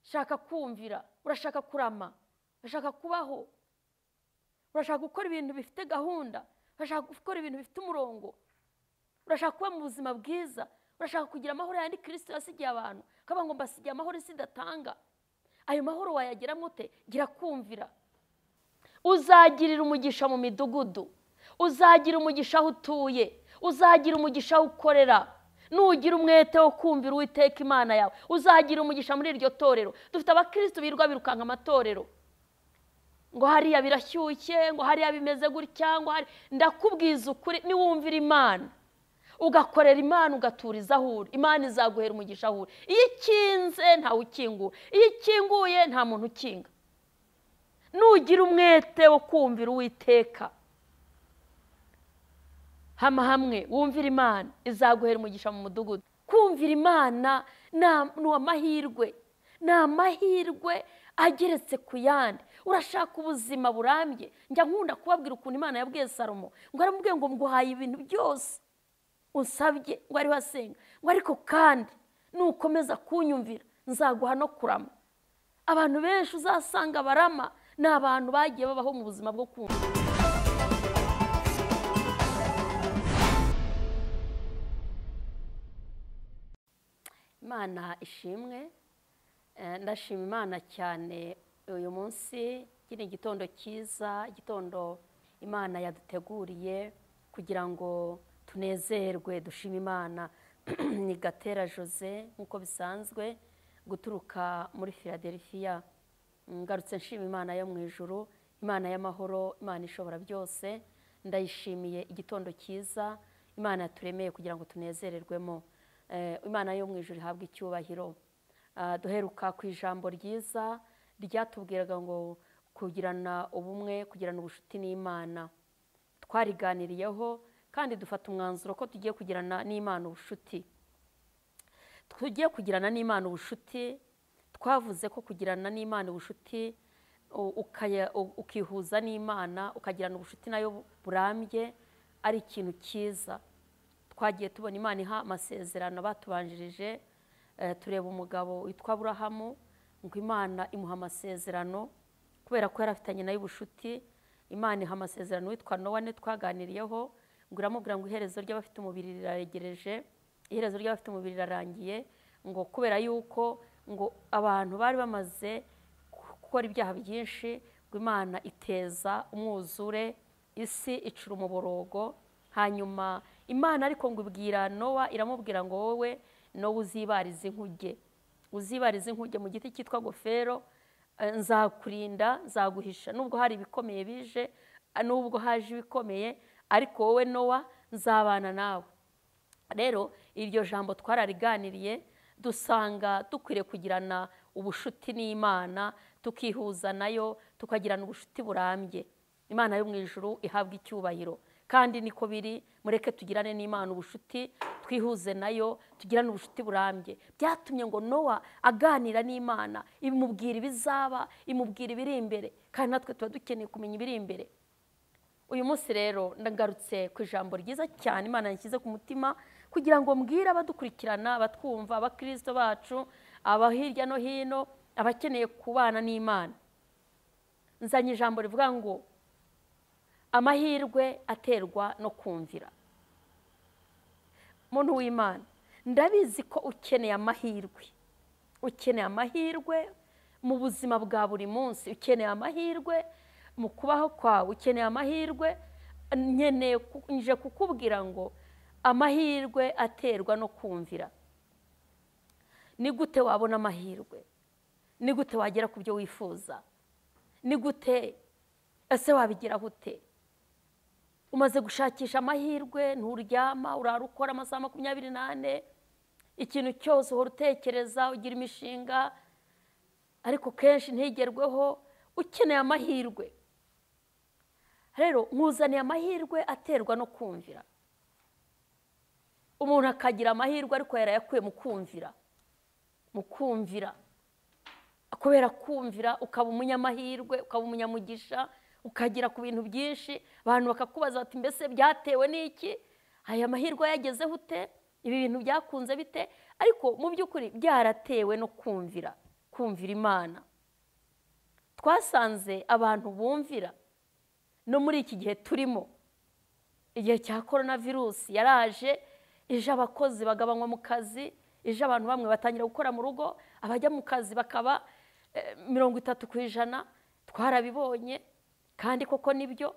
urashaka kumvira, urashaka kurama, urashaka kubaho, urashaka gukora ibintu bifite gahunda, urashaka gukora ibintu bifite umurongo, urashaka kuba mu buzima bwiza, urashaka kugira amahoro yandi Kristo yasigiye abantu, akavuga ngo mbasigiye amahoro isi idatanga. Ayo mahoro wayageramo ute? Gira kumvira. Uzagirira umugisha mu midugudu, uzagira umugisha aho utuye, uzagira umugisha aho ukorera. Nugira umwete wo kumvira Uwiteka Imana yawe, uzagira umugisha muri iryo torero. Dufite abakristo birwa birukanka amatorero, ngo hariya birashyushye, ngo hariya bimeze gutya, ngo hari. Ndakubwiza ukuri, niwumvira Imana ugakorera Imana, ugaturiza aho uri, Imana izaguhera umugisha aho uri. Iyo ikinze ntawe ukingura, iyo ikinguye nta muntu ukinga. Nugira umwete wo kumvira Uwiteka hamwe wumvira Imana, izaguhera umugisha mu mudugudu. Kumvira Imana ni amahirwe, ni amahirwe ageretse ku yandi. Urashaka ubuzima burambye, njya nkunda kubabwira ukuntu Imana yabwiye Salomo, ngo aramubwiye ngo nguhaye ibintu byose unsabye, ngo ari wasenga, ngo ariko kandi nukomeza kunyumvira nzaguha no kurama. Abantu benshi uzasanga barama ni abantu bagiye babaho mu buzima bwo kumva. Imana ishimwe. Ndashima Imana cyane uyu munsi, kiri igitondo cyiza, igitondo Imana yaduteguriye kugira ngo tunezerwe, dushime Imana. Ni Gatera Jose nk'uko bisanzwe, guturuka muri Philadelphia. Ngarutse nshima Imana yo mu ijuru, Imana y'amahoro, Imana ishobora byose. Ndayishimiye igitondo cyiza Imana yaturemeye kugira ngo tunezererwemo. Imana yo mu ijuru ihabwa icyubahiro. Duheruka ku ijambo ryiza ryatubwiraga ngo kugirana ubumwe, kugirana ubucuti n'Imana. Twariganiriyeho kandi dufata umwanzuro ko tugiye kugirana n'Imana ubucuti. Tugiye kugirana n'Imana ubucuti. Twavuze ko kugirana n'Imana ubucuti ukihuza n'Imana, ukagirana ubucuti nayo burambye, ari ikintu cyiza. Twagiye tubona Imana iha amasezerano batubanjirije. Tureba umugabo witwa Aburahamu, ngo Imana imuha amasezerano kubera ko yarafitanye nayo ubucuti. Imana iha amasezerano witwa Nowa, twaganiriyeho, ngo iramubwira ngo iherezo ry'abafite umubiri riraregereje, iherezo ry'abafite umubiri rirarangiye, ngo kubera yuko ngo abantu bari bamaze gukora ibyaha byinshi, ngo Imana iteza umwuzure, isi icura umuborogo. Hanyuma Imana ariko ngo ibwira Nowa, iramubwira ngo wowe Nowa uzibarize inkuge, uzibarize inkuge mu giti cyitwa gofero, nzakurinda, nzaguhisha. Nubwo hari ibikomeye bije, nubwo haje ibikomeye, ariko wowe Nowa nzabana nawe. Rero iryo jambo twarariganiriye, dusanga dukwiriye kugirana ubucuti n'Imana, tukihuza nayo, tukagirana ubucuti burambye. Imana yo mu ijuru ihabwa icyubahiro. Kandi niko biri, mureke tugirane n'Imana ubucuti, twihuze nayo, tugirane ubucuti burambye. Byatumye ngo Nowa aganira n'Imana, imubwira ibizaba, imubwira ibiri imbere, kandi natwe tuba dukeneye kumenya ibiri imbere. Uyu munsi rero ndagarutse ku ijambo ryiza cyane Imana yashyize ku mutima, kugira ngo mbwire abadukurikirana, abatwumva, abakristo bacu, aba hirya no hino, abakeneye kubana n'Imana. Nzanye ijambo rivuga ngo amahirwe aterwa no kumvira. Muntu w'Imana, ndabizi ko ukeneye amahirwe, ukeneye amahirwe mu buzima bwa buri munsi, ukeneye amahirwe mu kubaho kwawe, ukeneye amahirwe. Nje kukubwira ngo amahirwe aterwa no kumvira. Ni gute wabona amahirwe? Ni gute wagera ku byo wifuza? Ni gute ese wabigeraho ute? Umaze gushakisha amahirwe, nturyama, urara ukora amasaha 24, ikintu cyose uhora utekereza, ugira imishinga, ariko kenshi ntigerweho. Ukeneye amahirwe. Rero nkuzaniye amahirwe aterwa no kumvira. Umuntu akagira amahirwe ariko yarayakuye mu kumvira, mu kumvira. Kubera kumvira ukaba umunyamahirwe, ukaba umunyamugisha, ukagira ku bintu byinshi. Abantu bakakubaza bati mbese byatewe n'iki? Aya mahirwe yagezeho ute? Ibi bintu byakunze bite? Ariko mu by'ukuri byaratewe no kumvira. kumvira Imana. Twasanze abantu bumvira no muri iki gihe turimo, igihe cya coronavirus yaraje, ije abakozi bagabanywa mu kazi, ije abantu bamwe batangira gukora mu rugo, abajya mu kazi bakaba 30%. Twarabibonye kandi koko nibyo,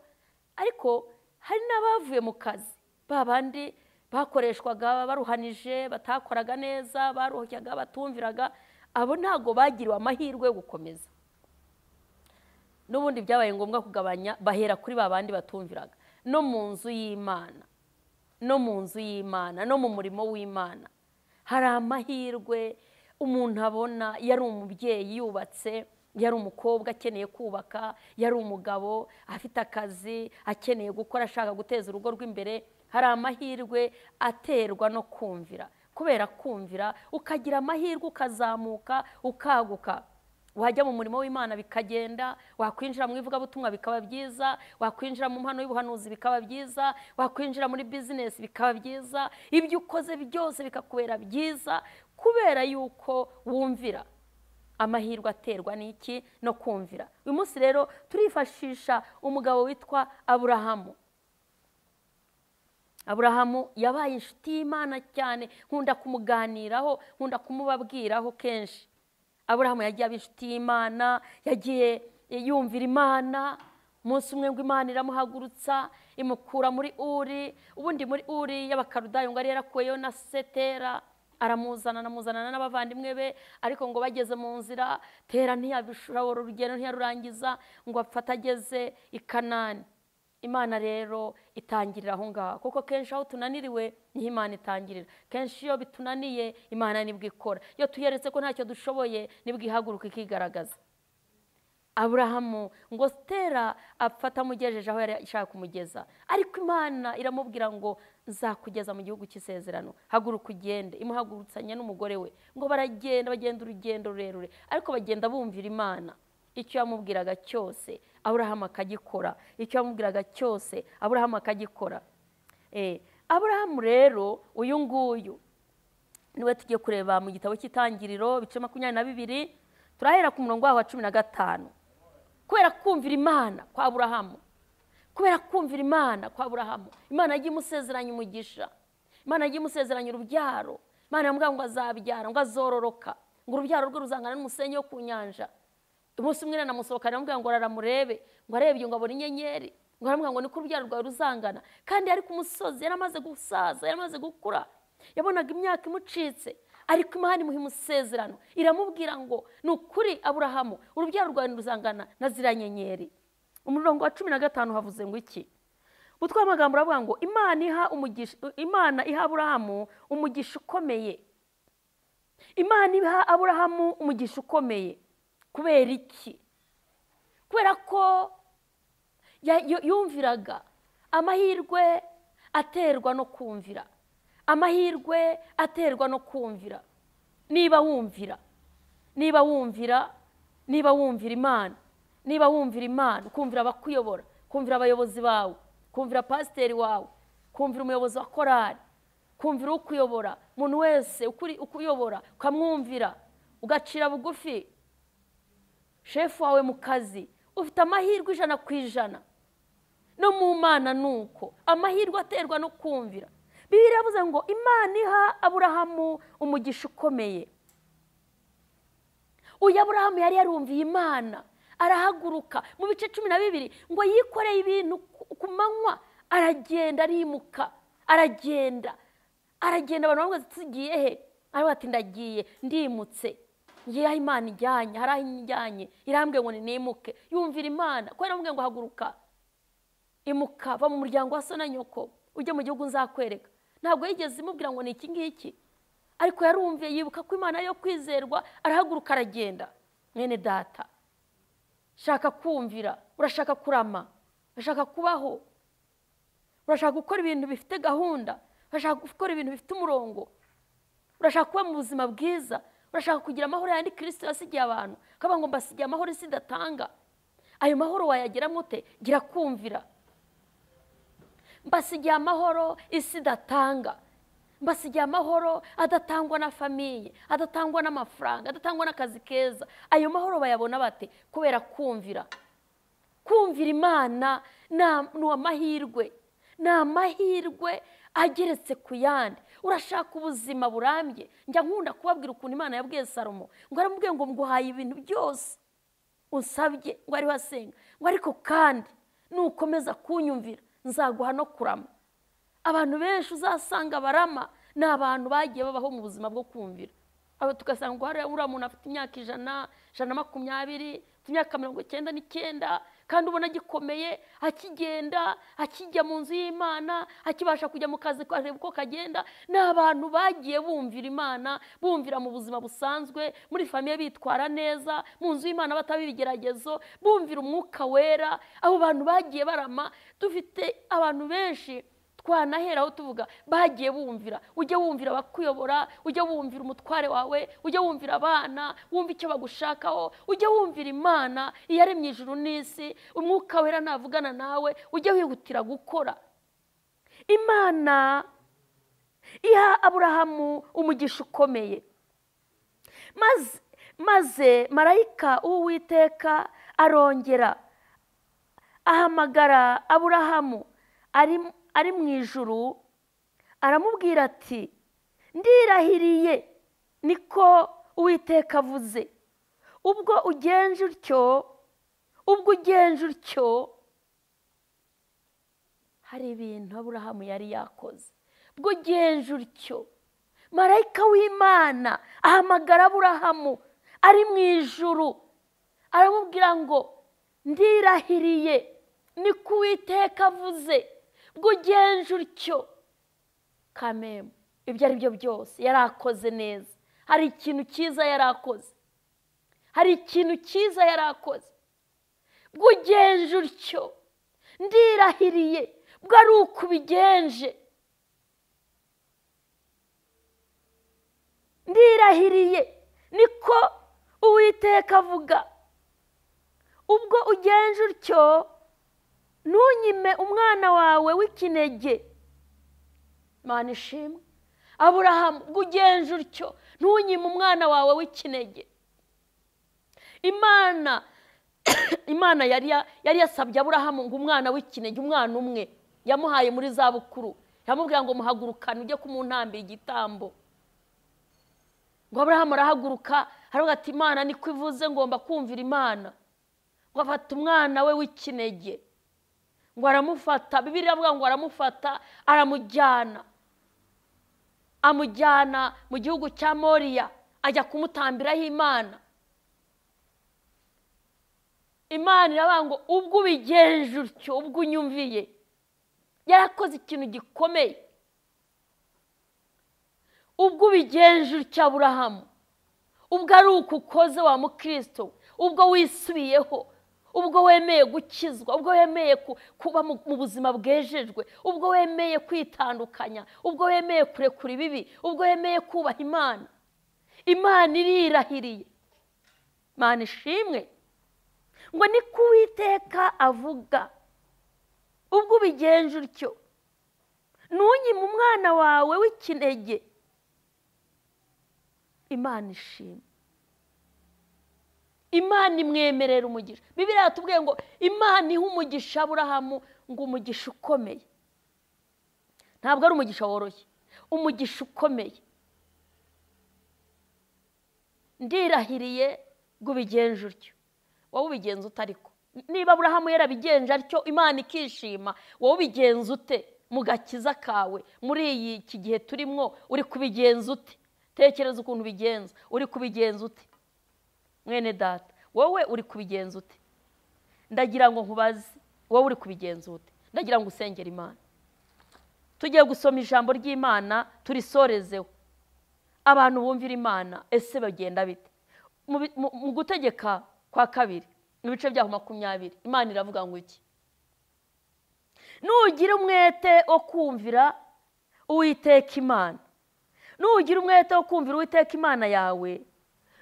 ariko hari n'abavuye mu kazi, babandi bakoreshwaga baruhanije, batakoraga neza, baruhyaga, batumviraga, abo ntago bagiriwe amahirwe yo gukomeza. N'ubundi byabaye ngombwa kugabanya, bahera kuri babandi batumviraga. No mu nzu y'Imana, no mu nzu y'Imana, no mu murimo w'Imana hari amahirwe umuntu abona. Yari umubyeyi yubatse, yari umukobwa akeneye kubaka, yari umugabo afite akazi akeneye gukora, ashaka guteza urugo rw'imbere, hari amahirwe aterwa no kumvira. Kubera kumvira ukagira amahirwe, ukazamuka, ukaguka. Wajya mu murimo w'Imana bikagenda, wakwinjira mu ivugabutumwa bikaba byiza, wakwinjira mu mpano y'ubuhanuzi bikaba byiza, wakwinjira muri business bikaba byiza, ibyo ukoze byose bikakubera byiza, kubera yuko wumvira. Amahirwe aterwa n'iki? No kumvira. Uyu munsi rero turifashisha umugabo witwa Aburahamu. Aburahamu yabaye inshuti y'Imana cyane, nkunda kumuganiraho, nkunda kumubabwiraho kenshi. Aburahamu yagiye aba inshuti y'Imana, yagiye yumvira Imana. Umunsi umwe ngo Imana iramuhagurutsa, imukura muri Uri. Ubundi muri Uri y'Abakaludayo ngo ari yarakuweyo na Setera, aramuzana n'abavandimwe be, ariko ngo bageze mu nzira, Tera ntiyabishobora urugendo, ntiyarurangiza, ngo apfata ageze i Kanani. Imana rero itangirira aho ngaho, kuko kenshi aho tunaniriwe niho Imana itangirira. Kenshi iyo bitunaniye Imana nibwo ikora. Iyo tuyeretse ko ntacyo dushoboye nibwo ihaguruka ikigaragaza. Aburahamu ngo Tera apfata amugejeje aho yari ashaka kumugeza, ariko Imana iramubwira ngo nzakugeza mu gihugu cy'isezerano, haguruka ugende. Imuhagurutsanya n'umugore we, ngo bagenda urugendo rurerure, ariko bagenda bumvira Imana. Icyo yamubwiraga cyose Aburahamu akagikora, icyo yamubwiraga cyose Aburahamu akagikora. Aburahamu rero uyu nguyu niwe tugiye kureba mu gitabo cy'Itangiriro bice 22, turahera ku murongo wa 15. Kubera kumvira Imana kwa Aburahamu, kubera kumvira Imana kwa Aburahamu, Imana yagiye imusezeranya umugisha, Imana yagiye imusezeranya urubyaro. Imana yamubwira ngo azabyara, ngo azororoka, ngo urubyaro rwe ruzangana n'umusenyi wo ku nyanja. Umunsi umwe namusohokana amubwira ngo araramurebe, ngo arebye ngo abona inyenyeri, ngo aramubwira ngo niko urubyaro rwawe ruzangana. Kandi ari ku musozi, yaramaze gusaza, yaramaze gukura, yabonaga imyaka imucitse, ariko Imana imuha umusezerano, iramubwira ngo ni ukuri Aburahamu, urubyaro rwawe ruzangana na ziriya nyenyeri. Umurongo wa 15 havuze ngo iki? Utwa amagambo aravuga ngo Imana iha Aburahamu umugisha ukomeye. Imana iha Aburahamu umugisha ukomeye. Kubera iki? Kubera ko yumviraga. Amahirwe aterwa no kumvira. Amahirwe aterwa no kumvira. Niba wumvira Imana, niba wumvira Imana, kumvira abakuyobora, kumvira abayobozi bawe, kumvira pasiteri wawe, kumvira umuyobozi wa korali, kumvira ukuyobora, umuntu wese ukuyobora ukamwumvira, ugacira bugufi shefu wawe mu kazi, ufite amahirwe 100%. No mu Mana nuko amahirwe aterwa no kumvira. Bibiliya yavuze ngo Imana iha Aburahamu umugisha ukomeye. Uyu Aburahamu yari yarumviye Imana, arahaguruka mu bice 12 ngo yikoreye ibintu ku manywa, aragenda arimuka, aragenda abantu bamwe tugiye he? Aravuga ati ndagiye, ndimutse, ngiye Imana ijyanye, haraho injyanye, irambwiye ngo nimuke. Yumvira Imana, ko yaramubwiye ngo haguruka, imuka, va mu muryango wa so na nyoko, ujye mu gihugu nzakwereka. Ntabwo yigeze imubwira ngo ni iki ngiki, ariko yarumviye, yibuka ko Imana yo kwizerwa, arahaguruka aragenda. Mwene data, shaka kumvira, urashaka kurama, urashaka kubaho, urashaka gukora ibintu bifite gahunda, urashaka gukora ibintu bifite umurongo, urashaka kuba mu buzima bwiza, urashaka kugira amahoro yandi Kristo yasigiye abantu, kaba ngo mbasigiye amahoro isi idatanga. Ayo mahoro wayagira mute? Gira kumvira. Mbasigiye amahoro isi idatanga, mbasigiye amahoro adatangwa na famiye, adatangwa n'amafaranga, adatangwa n'akazi keza. Ayo mahoro bayabona bate? Kubera kumvira Imana. Ni amahirwe, ni amahirwe ageretse ku yandi. Urashaka ubuzima burambye, njya nkunda kubabwira ukuntu Imana yabwiye Salomo ngo aramubwiye ngo nguhaye ibintu byose unsabye, ngo ariho asenga, ngo ariko kandi nukomeza kunyumvira nzaguha no kurama. Abantu benshi uzasanga barama ni abantu bagiye babaho mu buzima bwo kumvira. Abo tugasanga ngo hari uriya muntu afite imyaka 120, imyaka 99, kandi ubona gikomeye, akigenda, akijya mu nzu y'Imana, akibasha kujya mu kazi kareba uko kagenda. Ni abantu bagiye bumvira Imana, bumvira mu buzima busanzwe, muri famiye bitwara neza, mu nzu y'Imana batabibigeragezo, bumvira umwuka wera. Abo bantu bagiye barama. Dufite abantu benshi twanaheraho tuvuga bagiye bumvira. Ujye wumvira abakuyobora, ujye wumvira umutware wawe, ujye wumvira abana, wumva icyo bagushakaho, ujye wumvira Imana iyaremye ijuru n'isi. Umwuka wera navugana nawe, ujye wihutira gukora. Imana iha Aburahamu umugisha ukomeye. Maze marayika w'Uwiteka arongera ahamagara Aburahamu ari mu ijuru, aramubwira ati, ndirahiriye, niko Uwiteka avuze, ubwo ugenje utyo. Hari ibintu Aburahamu yari yakoze. Ubwo ugenje utyo, marayika w'Imana ahamagara Aburahamu ari mu ijuru, aramubwira ngo ndirahiriye, niko Uwiteka avuze, ubwo ugenje utyo. Kameme ibyo ari byo byose yarakoze neza. Hari ikintu cyiza yarakoze, hari ikintu cyiza yarakoze. Ubwo ugenje utyo, ndirahiriye, ubwo ari uko ubigenje. Ndirahiriye, niko Uwiteka avuga, ubwo ugenje utyo, ntunyime umwana wawe w'ikinege. Imana ishimwe. Aburahamu, ubwo ugenje utyo, ntunyime umwana wawe w'ikinege. Imana yari yasabye Aburahamu ngo umwana w'ikinege, umwana umwe yamuhaye muri za bukuru. Yamubwira ngo muhagurukane ujye kumuntambira igitambo. Ngo Aburahamu arahaguruka, aravuga ati, Imana niko ivuze, ngomba kumvira Imana. Ngo afata umwana we w'ikinege, ngo aramufata. Bibiliya avuga ngo aramufata, amujyana mu gihugu cya Moriya, ajya kumutambiraho Imana. Imana iravuga ngo ubwo ubigenje utyo, ubwo unyumviye. Yarakoze ikintu gikomeye. Ubwo ubigenje utyo Aburahamu, ubwo ari uko ukoze wa mukristo, ubwo wisubiyeho, ubwo wemeye gukizwa, ubwo wemeye kuba mu buzima bwejejwe, ubwo wemeye kwitandukanya, ubwo wemeye kurekura ibibi, ubwo wemeye kubaha Imana. Imana irirahiriye. Imana ishimwe. Ngo niko Uwiteka avuga, ubwo ubigenje utyo, ntunyime umwana wawe w'ikinege. Imana ishimwe. Imana imwemerera umugisha. Bibiliya yatubwiye ngo Imana iha umugisha Aburahamu, ngo umugisha ukomeye. Ntabwo ari umugisha woroshye, umugisha ukomeye. Ndirahiriye ngo ubigenje utyo. Wowe ubigenza ute ariko? Niba Aburahamu yarabigenje atyo Imana ikishima, wowe ubigenza ute mu gakiza kawe? Muri iki gihe turimo uri kubigenza ute? Tekereza ukuntu ubigenza. Uri kubigenza ute? Mwene data, wowe uri kubigenza ute? Ndagira ngo nkubaze, wowe uri kubigenza ute? Ndagira ngo usengere Imana. Tugiye gusoma ijambo ry'Imana, turisorezeho. Abantu bumvira Imana ese bagenda bite? Mu gutegeka kwa 2 mu bice byaho 20, Imana iravuga ngo iki? Nugira umwete wo kumvira Uwiteka Imana, nugira umwete wo kumvira Uwiteka Imana yawe,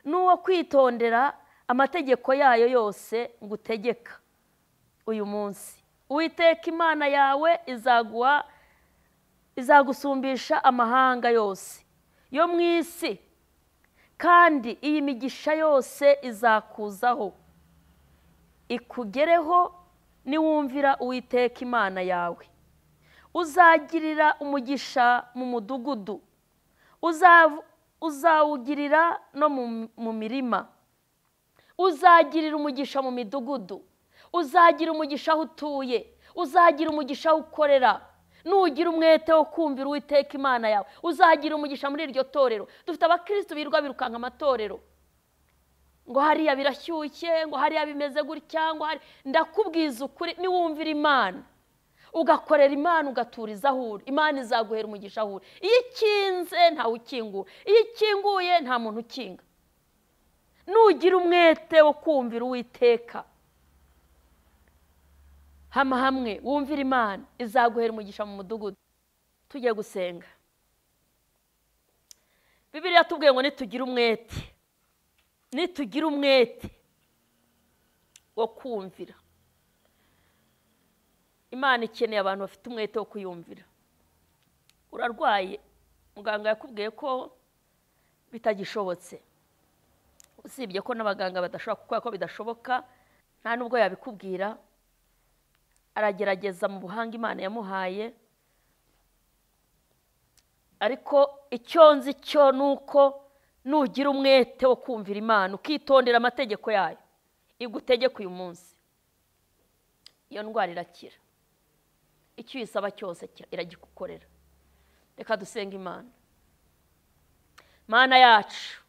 nuwo kwitondera amategeko yayo yose ngutegeka uyu munsi, Uwiteka Imana yawe izaguha izagusumbisha amahanga yose yo mu isi, kandi iyi migisha yose izakuzaho ikugereho niwumvira Uwiteka Imana yawe. Uzagirira umugisha mu mudugudu, uzawugirira no mu mirima. Uzagirira umugisha mu midugudu, uzagira umugisha aho utuye, uzagira umugisha aho ukorera. Nugira umwete wo kumvira Uwiteka Imana yawe, uzagira umugisha muri iryo torero. Dufite abakristo birirwa birukanka amatorero, ngo hariya birashyushye, ngo hariya bimeze gutya, ngo hari. Ndakubwiza ukuri, niwumvira Imana ugakorera Imana, ugaturiza aho uri, Imana izaguhera umugisha aho uri. Iyo ikinze ntawe ukingura, iyo ikinguye nta muntu ukinga. Nugira umwete wo kumvira Uwiteka hamwe wumvira Imana, izaguhera umugisha mu mudugudu. Tugiye gusenga. Bibiliya tubwiye ngo nitugira umwete wo kumvira. Imana ikeneye abantu bafite umwete wo kuyumvira. Urarwaye, muganga yakubwiye ko bitagishobotse, usibye ko n'abaganga badashobora kuvuga ko bidashoboka, nta nubwo yabikubwira. Aragerageza mu buhanga Imana yamuhaye, ariko icyo nzi cyo nuko nugira umwete wo kumvira Imana, ukitondera amategeko yayo igutegeka uyu munsi, iyo ndwara irakira. Icyo uyisaba cyose iragikukorera. Reka dusenga Imana. Mana yacu,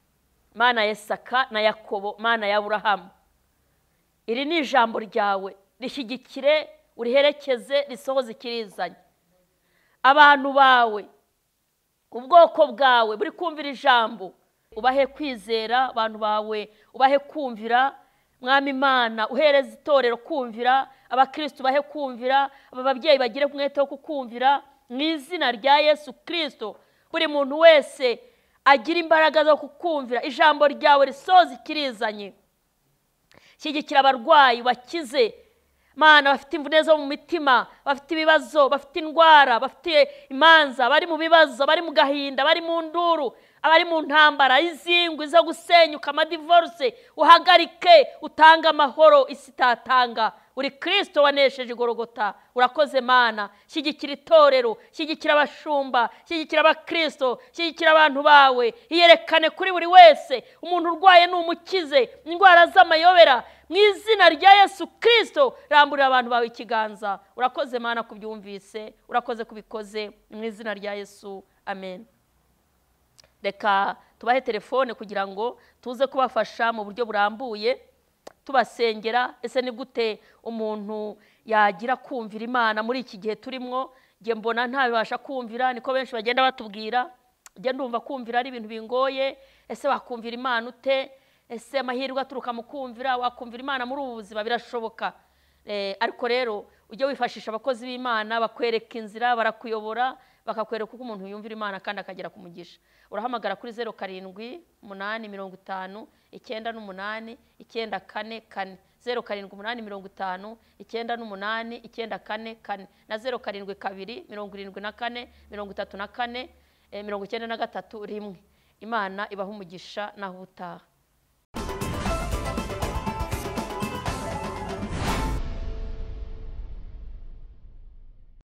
Mana ya Isaka na Yakobo, Mana ya Aburahamu, iri ni ijambo ryawe, rishyigikire, uriherekeze, risohoze ikirizanye. Abantu bawe, ubwoko bwawe buri kumvira ijambo, ubahe kwizera. Abantu bawe ubahe kumvira, Mwami Imana, uhereza itorero kumvira, abakristo bahe kumvira, aba babyeyi bagire umwete wo kukumvira mu izina rya Yesu Kristo. Buri muntu wese agira imbaraga zo kukumvira, ijambo ryawe risohoze ikirizanye. Shyigikira abarwayi, bakize Mana, bafite imvune zo mu mitima, bafite ibibazo, bafite indwara, bafite imanza, bari mu bibazo, bari mu gahinda, bari mu nduru, abari mu ntambara, izingwi zo gusenyuka, amadivorce, uhagarike, utanga amahoro isi itatanga. Uri Kristo wanesheje Igorogota. Urakoze Mana. Shyigikira itorero, shyigikira abashumba, shyigikira abakristo, shyigikira abantu bawe. Iyerekane kuri buri wese. Umuntu urwaye n'umukize indwara z'amayobera mu izina rya Yesu Kristo. Ramburira abantu bawe ikiganza. Urakoze Mana kubyumvise, urakoze kubikoze mu izina rya Yesu. Amen. Reka tubahe telefone kugira ngo tuze kubafasha mu buryo burambuye, tubasengera. Ese ni gute umuntu yagira kumvira Imana muri iki gihe turimo? Nge mbona ntabasha kumvira, niko benshi bagenda batubwira. Nge ndumva kumvira ari ibintu bingoye. Ese wakumvira Imana ute? Ese amahirwe aturuka mu kumvira? Wakumvira Imana muri ubu buzima? Birashoboka. Ariko rero ujye wifashisha abakozi b'Imana, bakwereka inzira, barakuyobora, bakakwereka uko umuntu yumvira Imana kandi akagera ku mugisha. Urahamagara kuri 0785989444, 0785989444 na 0722743433 Imana ibaha umugisha naho utaha.